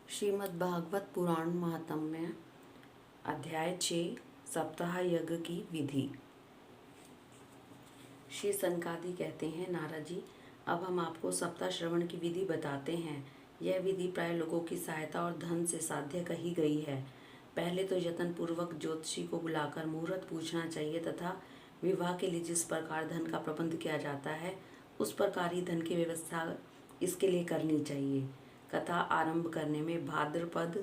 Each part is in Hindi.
श्रीमद् भागवत पुराण महात्म्य अध्याय 6 सप्ताह यज्ञ की विधि। श्री सनकादि कहते हैं, नारद जी, अब हम आपको सप्ताह श्रवण की विधि बताते हैं। यह विधि प्राय लोगों की सहायता और धन से साध्य कही गई है। पहले तो यत्न पूर्वक ज्योतिषी को बुलाकर मुहूर्त पूछना चाहिए तथा विवाह के लिए जिस प्रकार धन का प्रबंध किया जाता है उस प्रकार ही धन की व्यवस्था इसके लिए करनी चाहिए। कथा आरंभ करने में भाद्रपद,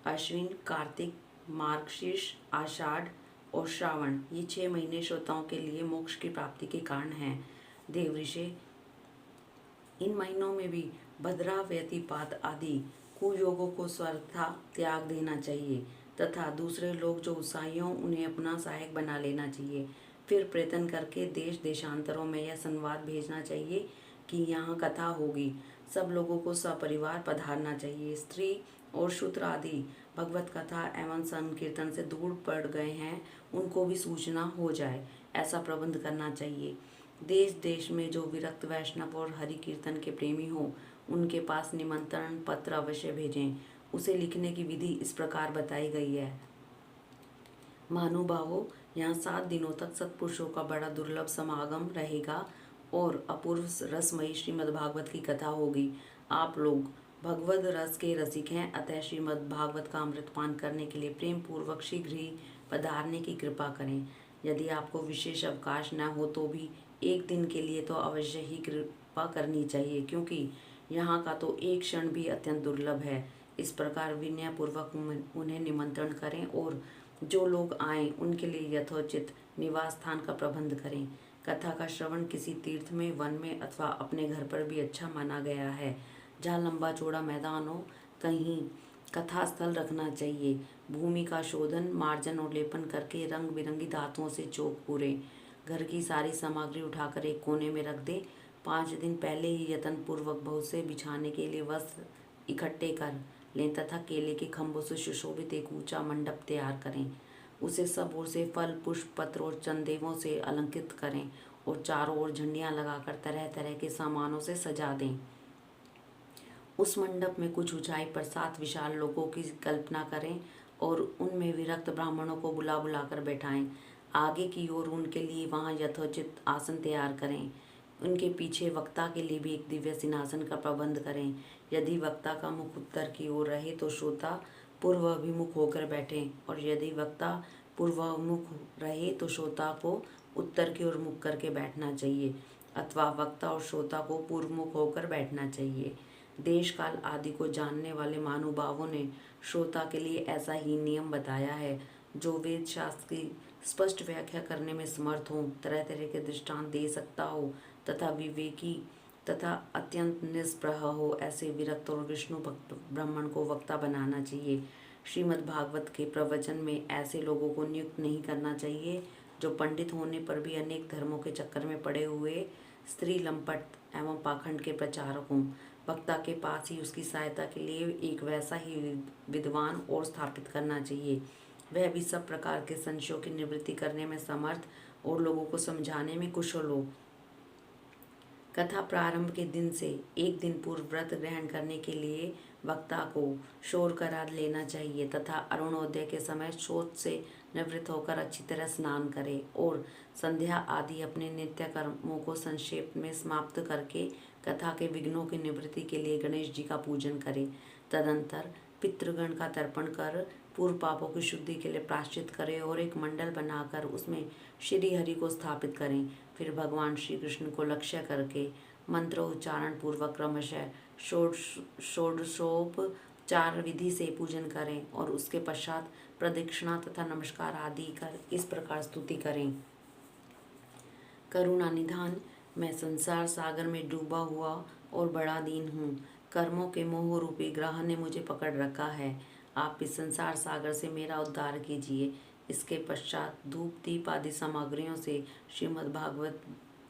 अश्विन, कार्तिक, मार्गशीर्ष, आषाढ़ और श्रावण ये 6 महीने श्रोताओं के लिए मोक्ष की प्राप्ति के कारण हैं। देवऋषि, इन महीनों में भी भद्रा, व्यतिपात आदि कुयोगों को स्वतः त्याग देना चाहिए तथा दूसरे लोग जो उत्साही हों उन्हें अपना सहायक बना लेना चाहिए। फिर प्रयत्न करके देश देशांतरों में यह संवाद भेजना चाहिए कि यहाँ कथा होगी, सब लोगों को सपरिवार पधारना चाहिए। स्त्री और शूद्र आदि भगवत कथा एवं संकीर्तन से दूर पड़ गए हैं उनको भी सूचना हो जाए, ऐसा प्रबंध करना चाहिए। देश देश में जो विरक्त वैष्णव और हरि कीर्तन के प्रेमी हो उनके पास निमंत्रण पत्र अवश्य भेजें। उसे लिखने की विधि इस प्रकार बताई गई है। महानुभावों, यहाँ 7 दिनों तक सत्पुरुषों का बड़ा दुर्लभ समागम रहेगा और अपूर्व रसमयी श्रीमद् भागवत की कथा होगी। आप लोग भगवद रस के रसिक हैं, अतः श्रीमद् भागवत का अमृतपान करने के लिए प्रेम पूर्वक शीघ्र ही पधारने की कृपा करें। यदि आपको विशेष अवकाश न हो तो भी एक दिन के लिए तो अवश्य ही कृपा करनी चाहिए, क्योंकि यहाँ का तो एक क्षण भी अत्यंत दुर्लभ है। इस प्रकार विनयपूर्वक उन्हें निमंत्रण करें और जो लोग आएं उनके लिए यथोचित निवास स्थान का प्रबंध करें। कथा का श्रवण किसी तीर्थ में, वन में अथवा अपने घर पर भी अच्छा माना गया है। जहाँ लंबा चौड़ा मैदान हो कहीं कथा स्थल रखना चाहिए। भूमि का शोधन, मार्जन और लेपन करके रंग बिरंगी धातुओं से चौक पूरे। घर की सारी सामग्री उठाकर एक कोने में रख दे। 5 दिन पहले ही यत्न पूर्वक बहुत से बिछाने के लिए वस्त्र इकट्ठे कर लें तथा केले के खंभों से सुशोभित एक ऊंचा मंडप तैयार करें। उसे सब ओर से फल, पुष्प, पत्र और चंदेवों से अलंकृत करें और चारों ओर झंडियां लगाकर तरह तरह के सामानों से सजा दें। उस मंडप में कुछ ऊंचाई पर 7 विशाल लोगों की कल्पना करें और उनमें विरक्त ब्राह्मणों को बुला बुलाकर बैठाएं। आगे की ओर उनके लिए वहां यथोचित आसन तैयार करें। उनके पीछे वक्ता के लिए भी एक दिव्य सिंहासन का प्रबंध करें। यदि वक्ता का मुख उत्तर की ओर रहे तो श्रोता पूर्वाभिमुख होकर बैठें, और यदि वक्ता पूर्वाभिमुख रहे तो श्रोता को उत्तर की ओर मुख करके बैठना चाहिए अथवा वक्ता और श्रोता को पूर्वमुख होकर बैठना चाहिए। देश काल आदि को जानने वाले महानुभावों ने श्रोता के लिए ऐसा ही नियम बताया है। जो वेद शास्त्र की स्पष्ट व्याख्या करने में समर्थ हो, तरह तरह के दृष्टांत दे सकता हो तथा विवेकी तथा अत्यंत निष्प्रह हो, ऐसे विरक्त और विष्णु भक्त ब्राह्मण को वक्ता बनाना चाहिए। श्रीमद् भागवत के प्रवचन में ऐसे लोगों को नियुक्त नहीं करना चाहिए जो पंडित होने पर भी अनेक धर्मों के चक्कर में पड़े हुए स्त्री लंपट एवं पाखंड के प्रचारक हों। वक्ता के पास ही उसकी सहायता के लिए एक वैसा ही विद्वान और स्थापित करना चाहिए। वह भी सब प्रकार के संशयों की निवृत्ति करने में समर्थ और लोगों को समझाने में कुशल हो। कथा प्रारंभ के दिन से एक दिन पूर्व व्रत ग्रहण करने के लिए वक्ता को शोर करा लेना चाहिए तथा अरुणोदय के समय शौच से निवृत्त होकर अच्छी तरह स्नान करे और संध्या आदि अपने नित्य कर्मों को संक्षेप में समाप्त करके कथा के विघ्नों की निवृत्ति के लिए गणेश जी का पूजन करे। तदंतर पितृगण का तर्पण कर पूर्व पापों की शुद्धि के लिए प्रायश्चित करें और एक मंडल बनाकर उसमें श्री हरि को स्थापित करें। फिर भगवान श्री कृष्ण को लक्ष्य करके मंत्रोच्चारण पूर्वक क्रमशः षोडशोपचार विधि से पूजन करें और उसके पश्चात प्रदक्षिणा तथा नमस्कार आदि कर इस प्रकार स्तुति करें। करुणा निधान, मैं संसार सागर में डूबा हुआ और बड़ा दीन हूँ। कर्मों के मोह रूपी ग्रह ने मुझे पकड़ रखा है। आप इस संसार सागर से मेरा उद्धार कीजिए। इसके पश्चात धूप दीप आदि सामग्रियों से श्रीमद् भागवत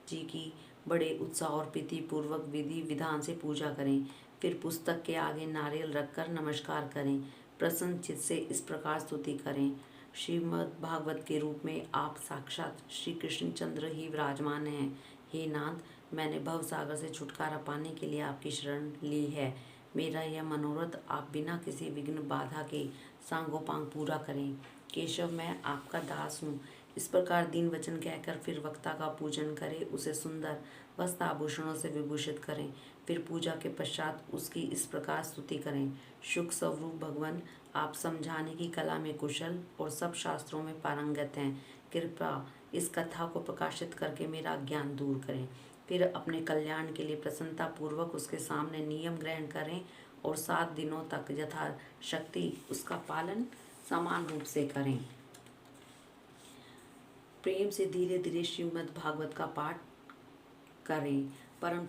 जी की बड़े उत्साह और प्रीति पूर्वक विधि विधान से पूजा करें। फिर पुस्तक के आगे नारियल रखकर नमस्कार करें। प्रसन्न चित्त से इस प्रकार स्तुति करें। श्रीमद् भागवत के रूप में आप साक्षात श्री कृष्णचंद्र ही विराजमान हैं। हे नाथ, मैंने भव सागर से छुटकारा पाने के लिए आपकी शरण ली है। मेरा यह मनोरथ आप बिना किसी विघ्न बाधा के सांगोपांग पूरा करें। केशव, मैं आपका दास हूँ। इस प्रकार दीन वचन कहकर फिर वक्ता का पूजन करें, उसे सुंदर वस्त्र आभूषणों से विभूषित करें। फिर पूजा के पश्चात उसकी इस प्रकार स्तुति करें। सुख स्वरूप भगवान, आप समझाने की कला में कुशल और सब शास्त्रों में पारंगत हैं। कृपया इस कथा को प्रकाशित करके मेरा ज्ञान दूर करें। फिर अपने कल्याण के लिए प्रसन्नता पूर्वक उसके सामने नियम ग्रहण करें और 7 दिनों तक यथाशक्ति उसका पालन समान रूप से करें। प्रेम से धीरे धीरे श्रीमद् भागवत का पाठ करें। परम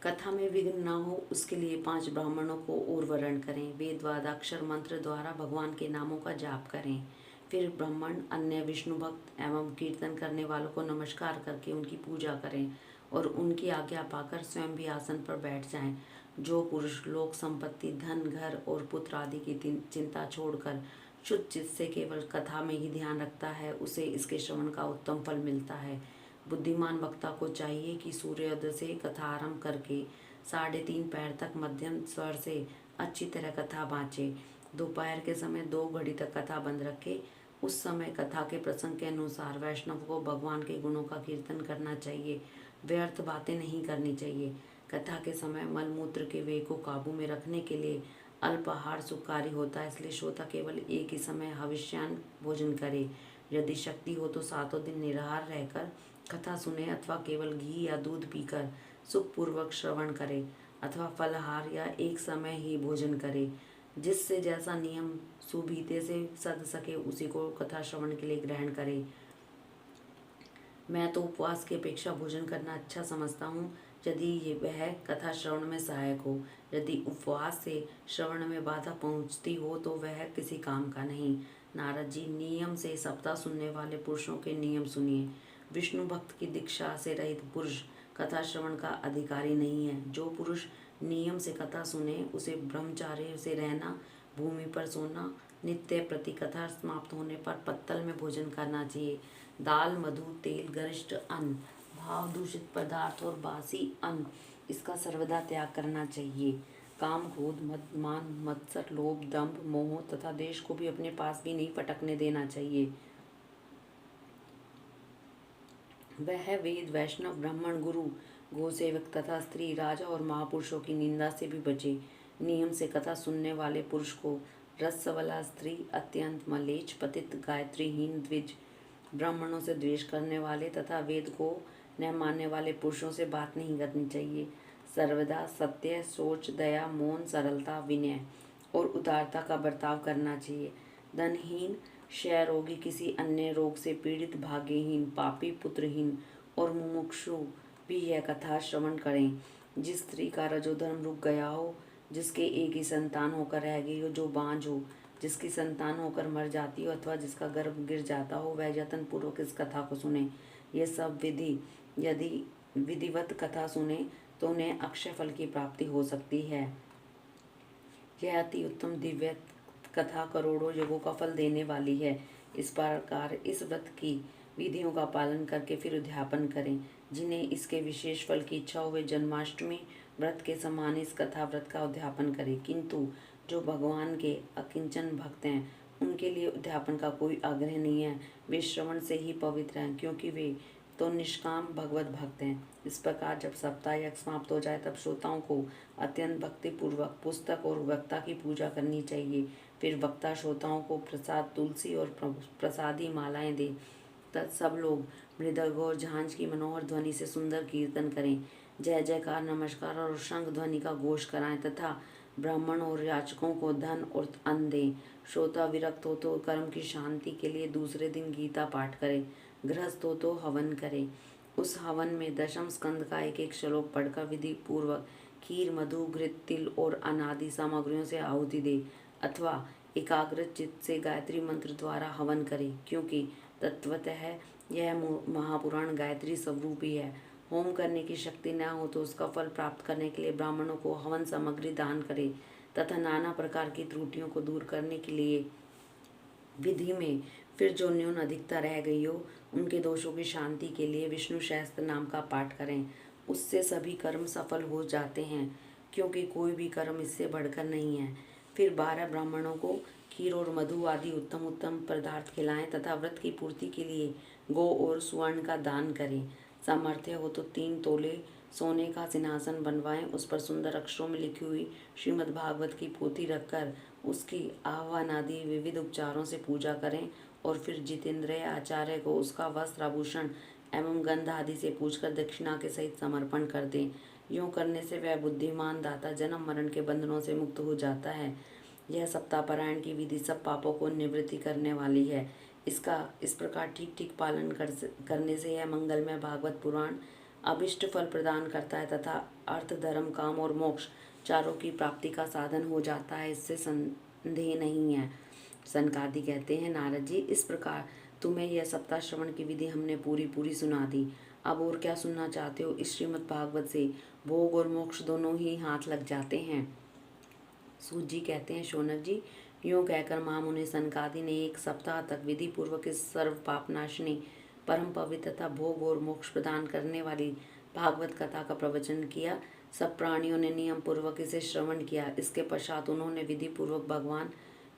कथा में विघ्न न हो उसके लिए 5 ब्राह्मणों को और वर्ण करें। वेदवाद अक्षर मंत्र द्वारा भगवान के नामों का जाप करें। फिर ब्राह्मण अन्य विष्णु भक्त एवं कीर्तन करने वालों को नमस्कार करके उनकी पूजा करें और उनकी आज्ञा पाकर स्वयं भी आसन पर बैठ जाएं। जो पुरुष लोक संपत्ति, धन, घर और पुत्र आदि की चिंता छोड़कर शुद्ध चित्त से केवल कथा में ही ध्यान रखता है, उसे इसके श्रवण का उत्तम फल मिलता है। बुद्धिमान वक्ता को चाहिए कि सूर्योदय से कथा आरंभ करके 3:30 पैर तक मध्यम स्वर से अच्छी तरह कथा बाँचे। दोपहर के समय 2 घड़ी तक कथा बंद रखे। उस समय कथा के प्रसंग के अनुसार वैष्णव को भगवान के गुणों का कीर्तन करना चाहिए। व्यर्थ बातें नहीं करनी चाहिए। कथा के समय मलमूत्र के वेग को काबू में रखने के लिए अल्पाहार सुखकारी होता है, इसलिए श्रोता केवल एक ही समय हविष्यान्न भोजन करे। यदि शक्ति हो तो 7 दिन निराहार रहकर कथा सुने अथवा केवल घी या दूध पीकर सुखपूर्वक श्रवण करे अथवा फलाहार या एक समय ही भोजन करे। जिससे जैसा नियम सुबीते से सध सके उसी को कथा श्रवण के लिए ग्रहण करे। मैं तो उपवास की अपेक्षा भोजन करना अच्छा समझता हूँ, यदि ये वह कथा श्रवण में सहायक हो। यदि उपवास से श्रवण में बाधा पहुँचती हो तो वह किसी काम का नहीं। नारद जी, नियम से सप्ताह सुनने वाले पुरुषों के नियम सुनिए। विष्णु भक्त की दीक्षा से रहित पुरुष कथा श्रवण का अधिकारी नहीं है। जो पुरुष नियम से कथा सुने उसे ब्रह्मचार्य से रहना, भूमि पर सोना, नित्य प्रति कथा समाप्त होने पर पत्तल में भोजन करना चाहिए। दाल, मधु, तेल, गरिष्ठ अन्न, भाव दूषित पदार्थ और बासी अन्न, इसका सर्वदा त्याग करना चाहिए। काम, क्रोध, मद, मान, मत्सर, लोभ, दंभ, मोह तथा देश को भी अपने पास भी नहीं पटकने देना चाहिए। वह वेद, वैष्णव, ब्राह्मण, गुरु, गोसेवक तथा स्त्री, राजा और महापुरुषों की निंदा से भी बचे। नियम से कथा सुनने वाले पुरुष को रसवला स्त्री, अत्यंत मलेच्छ, पतित, गायत्रीहीन, द्विज, ब्राह्मणों से द्वेष करने वाले तथा वेद को न मानने वाले पुरुषों से बात नहीं करनी चाहिए। सर्वदा सत्य, सोच, दया, मौन, सरलता, विनय और उदारता का बर्ताव करना चाहिए। धनहीन, क्षय रोगी, किसी अन्य रोग से पीड़ित, भाग्यहीन, पापी, पुत्रहीन और मुमुक्षु भी यह कथा श्रवण करें। जिस स्त्री का रजोधर्म रुक गया हो, जिसके एक ही संतान होकर रह गई हो, जो बांझ हो, जिसकी संतान होकर मर जाती हो अथवा जिसका गर्भ गिर जाता हो, वह यत्न पूर्वक इस कथा को सुने। ये सब यदि विधिवत कथा सुने तो उन्हें अक्षय फल की प्राप्ति हो सकती है। यह अति उत्तम दिव्य कथा करोड़ों युगों का फल देने वाली है। इस प्रकार इस व्रत की विधियों का पालन करके फिर उद्यापन करें। जिन्हें इसके विशेष फल की इच्छा हो वे जन्माष्टमी व्रत के समान इस कथा व्रत का उद्यापन करें। किंतु जो भगवान के अकिंचन भक्त हैं उनके लिए उद्यापन का कोई आग्रह नहीं है। वे श्रवण से ही पवित्र हैं, क्योंकि वे तो निष्काम भगवत भक्त हैं। इस प्रकार जब सप्ताह यज्ञ समाप्त हो जाए तब श्रोताओं को अत्यंत भक्ति पूर्वक पुस्तक और वक्ता की पूजा करनी चाहिए। फिर वक्ता श्रोताओं को प्रसाद, तुलसी और प्रसादी मालाएं दे। तब सब लोग मृदंग और झांझ की मनोहर ध्वनि से सुंदर कीर्तन करें। जय जयकार, नमस्कार और शंख ध्वनि का घोष कराएं तथा ब्राह्मण और याचकों को धन और अन्न दें। श्रोता विरक्त हो तो कर्म की शांति के लिए दूसरे दिन गीता पाठ करे। गृहस्थ हो तो हवन करे। उस हवन में 10वें स्कंद का एक श्लोक पढ़कर विधि पूर्वक खीर, मधु, घृत, तिल और अनादि सामग्रियों से आहुति दे अथवा एकाग्र चित्त से गायत्री मंत्र द्वारा हवन करे, क्योंकि तत्वतः यह महापुराण गायत्री स्वरूपी है। होम करने की शक्ति न हो तो उसका फल प्राप्त करने के लिए ब्राह्मणों को हवन सामग्री दान करे तथा नाना प्रकार की त्रुटियों को दूर करने के लिए विधि में फिर जो न्यून अधिकता रह गई हो उनके दोषों की शांति के लिए विष्णु सहस्त्र नाम का पाठ करें। उससे सभी कर्म सफल हो जाते हैं, क्योंकि कोई भी कर्म इससे बढ़कर नहीं है। फिर 12 ब्राह्मणों को खीर और मधु आदि उत्तम उत्तम पदार्थ खिलाएं तथा व्रत की पूर्ति के लिए गौ और स्वर्ण का दान करें। सामर्थ्य हो तो 3 तोले सोने का सिंहासन बनवाएं, उस पर सुंदर अक्षरों में लिखी हुई श्रीमद् भागवत की पोथी रखकर उसकी आह्वान आदि विविध उपचारों से पूजा करें और फिर जितेंद्रिय आचार्य को उसका वस्त्र आभूषण एवं गंध आदि से पूछकर दक्षिणा के सहित समर्पण कर दें। यूँ करने से वह बुद्धिमान दाता जन्म मरण के बंधनों से मुक्त हो जाता है। यह सप्ताह पारायण की विधि सब पापों को निवृत्ति करने वाली है। इसका इस प्रकार ठीक ठीक पालन करने से यह मंगलमय भागवत पुराण अभिष्ट फल प्रदान करता है तथा अर्थ धर्म काम और मोक्ष चारों की प्राप्ति का साधन हो जाता है, इससे संदेह नहीं है। सनकादि कहते हैं, नारद जी, इस प्रकार तुम्हें यह सप्ताह श्रवण की विधि हमने पूरी सुना दी। अब और क्या सुनना चाहते हो? इस श्रीमद् भागवत से भोग और मोक्ष दोनों ही हाथ लग जाते हैं। सूत जी कहते हैं, शौनक जी, यूँ कहकर महामुनि सनकादि ने 1 सप्ताह तक विधि पूर्वक इस सर्व पापनाशिनी परम पवित्र तथा भोग और मोक्ष प्रदान करने वाली भागवत कथा का प्रवचन किया। सब प्राणियों ने नियम पूर्वक इसे श्रवण किया। इसके पश्चात उन्होंने विधि पूर्वक भगवान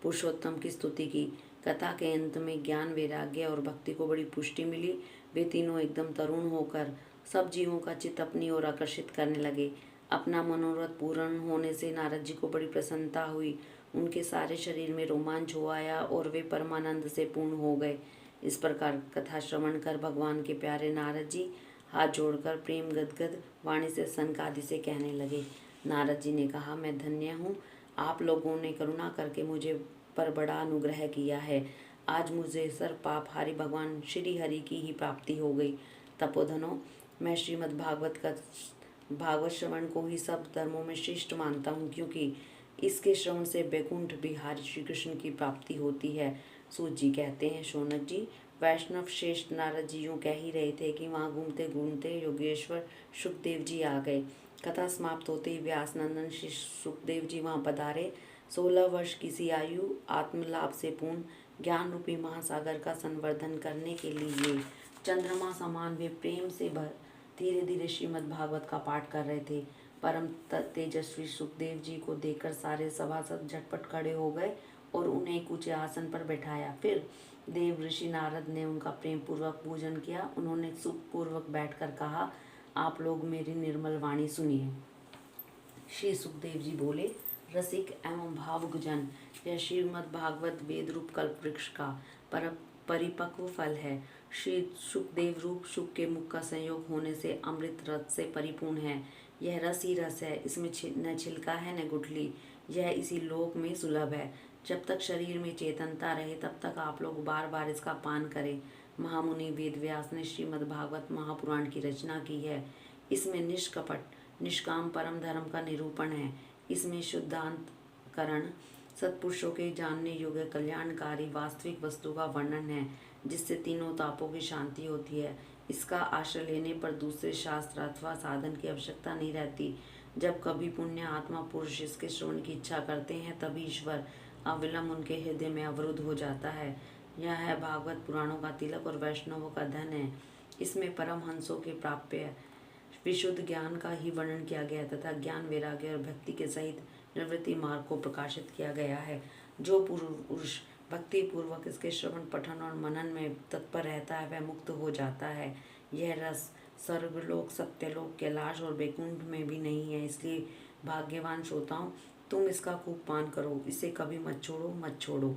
पुरुषोत्तम की स्तुति की। कथा के अंत में ज्ञान, वैराग्य और भक्ति को बड़ी पुष्टि मिली। वे तीनों एकदम तरुण होकर सब जीवों का चित्त अपनी ओर आकर्षित करने लगे। अपना मनोरथ पूर्ण होने से नारद जी को बड़ी प्रसन्नता हुई। उनके सारे शरीर में रोमांच हो आया और वे परमानंद से पूर्ण हो गए। इस प्रकार कथा श्रवण कर भगवान के प्यारे नारद जी हाथ जोड़कर प्रेम गदगद वाणी से सनकादि से कहने लगे। नारद जी ने कहा, मैं धन्य हूँ, आप लोगों ने करुणा करके मुझे पर बड़ा अनुग्रह किया है। आज मुझे सर्व पापहारी भगवान श्री हरि की ही प्राप्ति हो गई। तपोधनों, मैं श्रीमद् भागवत श्रवण को ही सब धर्मों में श्रेष्ठ मानता हूँ, क्योंकि इसके श्रवण से बैकुंठ बिहारी श्री कृष्ण की प्राप्ति होती है। सूत जी कहते हैं, शौनक जी, वैष्णव श्रेष्ठ नारद जी यूँ कह ही रहे थे कि वहाँ घूमते घूमते योगेश्वर सुखदेव जी आ गए। कथा समाप्त होते ही व्यास नंदन श्री सुखदेव जी वहाँ पधारे। 16 वर्ष की सी आयु आत्मलाभ से पूर्ण ज्ञान रूपी महासागर का संवर्धन करने के लिए चंद्रमा समान वे प्रेम से भर धीरे धीरे श्रीमद् भागवत का पाठ कर रहे थे। परम तेजस्वी सुखदेव जी को देखकर सारे सभासद झटपट खड़े हो गए और उन्हें एक ऊंचे आसन पर बैठाया। फिर देव ऋषि नारद ने उनका प्रेम पूर्वक पूजन किया। उन्होंने सुख पूर्वक बैठकर कहा, आप लोग मेरी निर्मल वाणी सुनिए। श्री सुखदेव जी बोले, रसिक एवं भावुक जन, यह श्रीमद् भागवत वेद रूप कल्प वृक्ष का परिपक्व फल है। श्री सुखदेव रूप सुख के मुख का संयोग होने से अमृत रस से परिपूर्ण है। यह रस ही रस है, इसमें न छिलका है न गुठली। यह इसी लोक में सुलभ है। जब तक शरीर में चेतनता रहे तब तक आप लोग बार बार इसका पान करें। महामुनि वेद व्यास ने श्रीमद् भागवत महापुराण की रचना की है। इसमें निष्कपट निष्काम परम धर्म का निरूपण है। इसमें शुद्धांतकरण सत्पुरुषों के जानने योग्य कल्याणकारी वास्तविक वस्तु का वर्णन है, जिससे तीनों तापों की शांति होती है। इसका आश्रय लेने पर दूसरे शास्त्र अथवा साधन की आवश्यकता नहीं रहती। जब कभी पुण्य आत्मा पुरुष इसके श्रवण की इच्छा करते हैं, तभी ईश्वर अविलंब उनके हृदय में अवरुद्ध हो जाता है। यह है भागवत पुराणों का तिलक और वैष्णवों का धन है। इसमें परमहंसों के प्राप्य विशुद्ध ज्ञान का ही वर्णन किया गया तथा ज्ञान, वैराग्य और भक्ति के सहित निवृत्ति मार्ग को प्रकाशित किया गया है। जो पुरुष भक्ति पूर्वक इसके श्रवण, पठन और मनन में तत्पर रहता है, वह मुक्त हो जाता है। यह रस स्वर्गलोक, सत्यलोक, कैलाश और बैकुंठ में भी नहीं है। इसलिए भाग्यवान श्रोताओं, तुम इसका खूब पान करो, इसे कभी मत छोड़ो।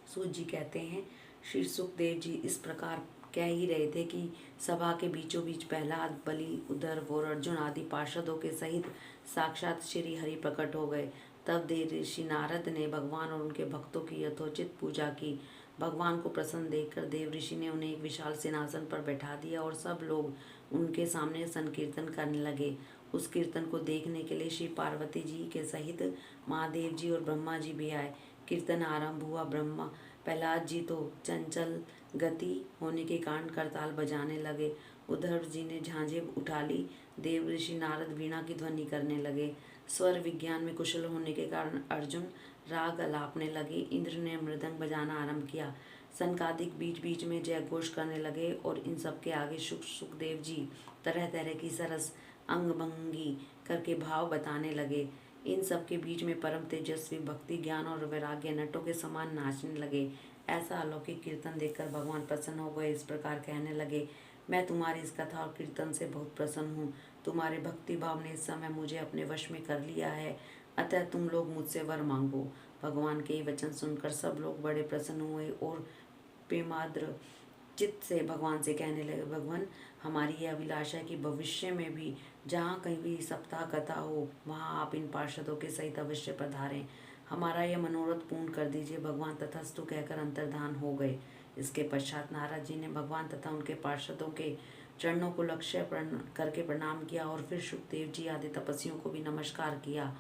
सूत जी कहते हैं, श्री सुखदेव जी इस प्रकार कह ही रहे थे कि सभा के बीचों बीच प्रहलाद, बलि, उद्धव और अर्जुन आदि पार्षदों के सहित साक्षात श्री हरि प्रकट हो गए। तब देव ऋषि नारद ने भगवान और उनके भक्तों की यथोचित पूजा की। भगवान को प्रसन्न देखकर देव ऋषि ने उन्हें एक विशाल सिंहासन पर बैठा दिया और सब लोग उनके सामने संकीर्तन करने लगे। उस कीर्तन को देखने के लिए श्री पार्वती जी के सहित महादेव जी और ब्रह्मा जी भी आए। कीर्तन आरंभ हुआ। ब्रह्मा प्रहलाद जी तो चंचल गति होने के कारण करताल बजाने लगे। उद्धव जी ने झांझे उठा ली। देव ऋषि नारद वीणा की ध्वनि करने लगे। स्वर विज्ञान में कुशल होने के कारण अर्जुन राग अलापने लगे। इंद्र ने मृदंग बजाना आरंभ किया। सनकादिक बीच बीच में जय घोष करने लगे और इन सबके आगे सुखदेव जी तरह तरह की सरस अंगभंगी करके भाव बताने लगे। इन सब के बीच में परम तेजस्वी भक्ति ज्ञान और वैराग्य नटों के समान नाचने लगे। ऐसा अलौकिक कीर्तन देखकर भगवान प्रसन्न हो गए। इस प्रकार कहने लगे, मैं तुम्हारी इस कथा और कीर्तन से बहुत प्रसन्न हूँ। तुम्हारे भक्ति भाव ने इस समय मुझे अपने वश में कर लिया है, अतः तुम लोग मुझसे वर मांगो। भगवान के ये वचन सुनकर सब लोग बड़े प्रसन्न हुए और प्रेमाद्र चित्त से भगवान से कहने लगे, भगवान हमारी यह अभिलाषा है कि भविष्य में भी जहाँ कहीं भी सप्ताह कथा हो वहाँ आप इन पार्षदों के सहित अवश्य पधारें। हमारा यह मनोरथ पूर्ण कर दीजिए। भगवान तथास्तु कहकर अंतर्धान हो गए। इसके पश्चात नारद जी ने भगवान तथा उनके पार्षदों के चरणों को लक्ष्य करके प्रणाम किया और फिर सुखदेव जी आदि तपस्वियों को भी नमस्कार किया।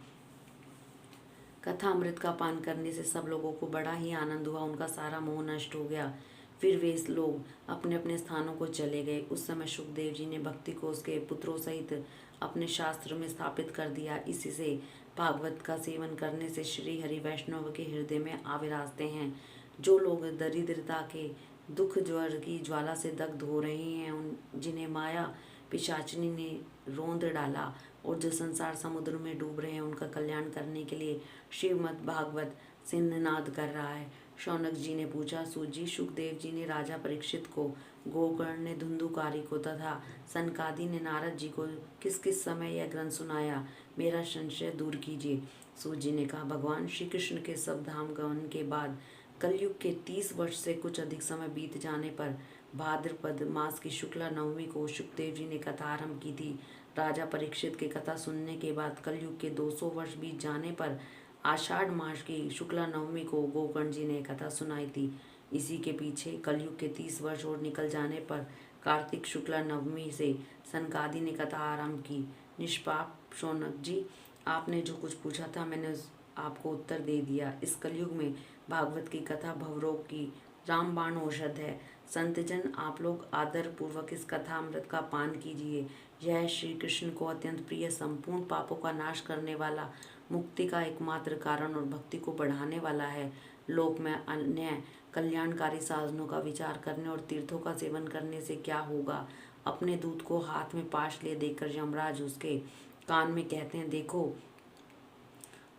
कथा अमृत का पान करने से सब लोगों को बड़ा ही आनंद हुआ। उनका सारा मोह नष्ट हो गया। फिर वे लोग अपने अपने स्थानों को चले गए। उस समय सुखदेव जी ने भक्ति को उसके पुत्रों सहित अपने शास्त्र में स्थापित कर दिया। इसी से भागवत का सेवन करने से श्री हरि वैष्णव के हृदय में आविराजते हैं। जो लोग दरिद्रता के दुख ज्वर की ज्वाला से दग्ध हो रहे हैं, उन जिन्हें माया पिशाचिनी ने रोंद डाला और जो संसार समुद्र में डूब रहे हैं, उनका कल्याण करने के लिए श्रीमद् भागवत सिंहनाद कर रहा है। शौनक जी ने पूछा, सूत जी, सुखदेव जी ने राजा परीक्षित को, गोकर्ण ने धुंधुकारी को तथा सनकादि ने नारद जी को किस किस समय यह ग्रंथ सुनाया, मेरा संशय दूर कीजिए। सूत जी ने कहा, भगवान श्री कृष्ण के सब धाम गमन के बाद कलयुग के 30 वर्ष से कुछ अधिक समय बीत जाने पर भाद्रपद मास की शुक्ला नवमी को सुखदेव जी ने कथा आरंभ की थी। राजा परीक्षित की कथा सुनने के बाद कलयुग के 200 वर्ष बीत जाने पर आषाढ़ मास की शुक्ला नवमी को गोकर्ण जी ने कथा सुनाई थी। इसी के पीछे कलयुग के 30 वर्ष और निकल जाने पर कार्तिक शुक्ला नवमी से सनकादि ने कथा आरंभ की। निष्पाप शौनक जी, आपने जो कुछ पूछा था मैंने आपको उत्तर दे दिया। इस कलयुग में भागवत की कथा भवरोग की रामबाण औषध है। संतजन, आप लोग आदर पूर्वक इस कथा अमृत का पान कीजिए। यह श्री कृष्ण को अत्यंत प्रिय, संपूर्ण पापों का नाश करने वाला, मुक्ति का एकमात्र कारण और भक्ति को बढ़ाने वाला है। लोक में अन्य कल्याणकारी साधनों का विचार करने और तीर्थों का सेवन करने से क्या होगा। अपने दूत को हाथ में पाश लिए देखकर यमराज उसके कान में कहते हैं, देखो,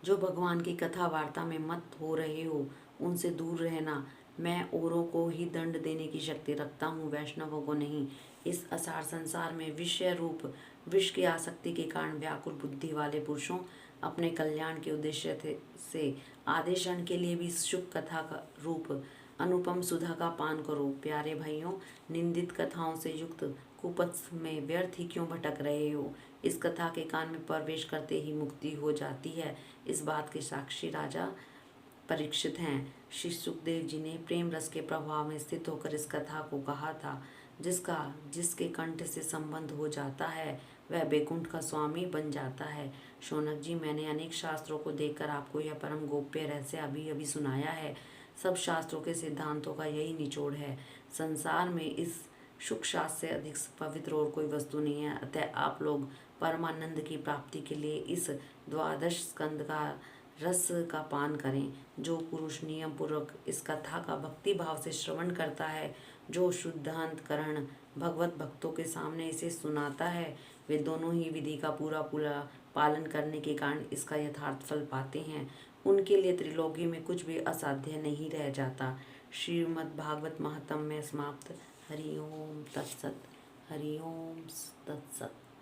जो भगवान की कथा वार्ता में मत हो रहे हो उनसे दूर रहना। मैं औरों को ही दंड देने की शक्ति रखता हूँ, वैष्णवों को नहीं। इस असार संसार में विषय रूप विष की आसक्ति के कारण व्याकुल बुद्धि वाले पुरुषों अपने कल्याण के उद्देश्य से आधे क्षण के लिए भी शुभ कथा का रूप अनुपम सुधा का पान करो। प्यारे भाइयों, निंदित कथाओं से युक्त कुपथ में व्यर्थ ही क्यों भटक रहे हो। इस कथा के कान में प्रवेश करते ही मुक्ति हो जाती है। इस बात के साक्षी राजा परीक्षित हैं। श्री सुखदेव जी ने प्रेम रस के प्रभाव में स्थित होकर इस कथा को कहा था। जिसके कंठ से संबंध हो जाता है वह बैकुंठ का स्वामी बन जाता है। शौनक जी, मैंने अनेक शास्त्रों को देखकर आपको यह परम गोप्य रहस्य अभी अभी सुनाया है। सब शास्त्रों के सिद्धांतों का यही निचोड़ है। संसार में इस सुख शास्त्र से अधिक पवित्र और कोई वस्तु नहीं है। अतः आप लोग परमानंद की प्राप्ति के लिए इस द्वादश स्कंद का रस का पान करें। जो पुरुष नियम पूर्वक इस कथा का भक्ति भाव से श्रवण करता है, जो शुद्धांतकरण भगवत भक्तों के सामने इसे सुनाता है, वे दोनों ही विधि का पूरा पूरा पालन करने के कारण इसका यथार्थ फल पाते हैं। उनके लिए त्रिलोकी में कुछ भी असाध्य नहीं रह जाता। श्रीमद् भागवत महात्म्य में समाप्त। हरि ओम तत्सत। हरि ओम तत्सत।